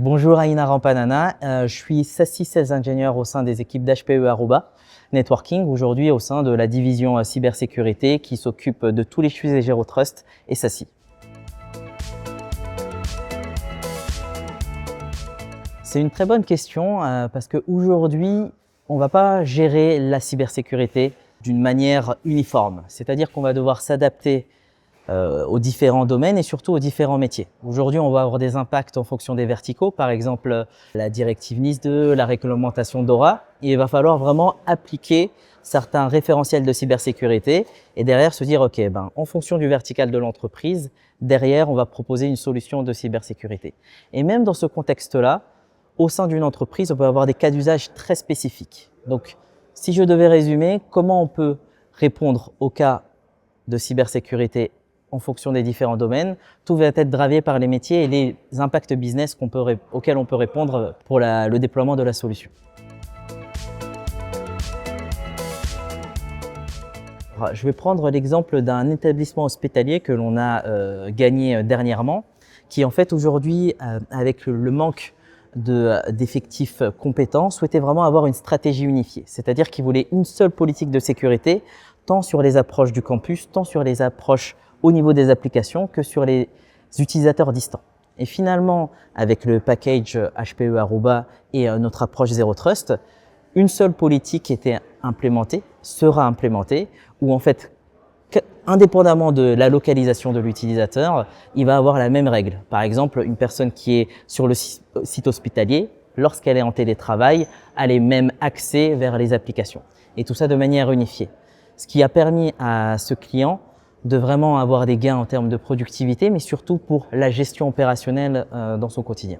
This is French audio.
Bonjour Aïna Rampanana, je suis SASSI Sales Engineer au sein des équipes d'HPE Aruba Networking, aujourd'hui au sein de la division cybersécurité qui s'occupe de tous les sujets Zero Trust et SASSI. C'est une très bonne question parce qu'aujourd'hui, on ne va pas gérer la cybersécurité d'une manière uniforme, c'est-à-dire qu'on va devoir s'adapter aux différents domaines et surtout aux différents métiers. Aujourd'hui, on va avoir des impacts en fonction des verticaux, par exemple la directive NIS2, la réglementation DORA. Il va falloir vraiment appliquer certains référentiels de cybersécurité et derrière se dire, OK, en fonction du vertical de l'entreprise, derrière, on va proposer une solution de cybersécurité. Et même dans ce contexte-là, au sein d'une entreprise, on peut avoir des cas d'usage très spécifiques. Donc, si je devais résumer, comment on peut répondre aux cas de cybersécurité en fonction des différents domaines, tout va être drivé par les métiers et les impacts business auxquels on peut répondre pour le déploiement de la solution. Alors, je vais prendre l'exemple d'un établissement hospitalier que l'on a gagné dernièrement, qui en fait aujourd'hui, avec le manque d'effectifs compétents, souhaitait vraiment avoir une stratégie unifiée, c'est-à-dire qu'il voulait une seule politique de sécurité, tant sur les approches du campus, tant sur les approches au niveau des applications que sur les utilisateurs distants. Et finalement, avec le package HPE Aruba et notre approche Zero Trust, une seule politique était implémentée, sera implémentée, où en fait, indépendamment de la localisation de l'utilisateur, il va avoir la même règle. Par exemple, une personne qui est sur le site hospitalier, lorsqu'elle est en télétravail, a les mêmes accès vers les applications. Et tout ça de manière unifiée. Ce qui a permis à ce client de vraiment avoir des gains en termes de productivité, mais surtout pour la gestion opérationnelle dans son quotidien.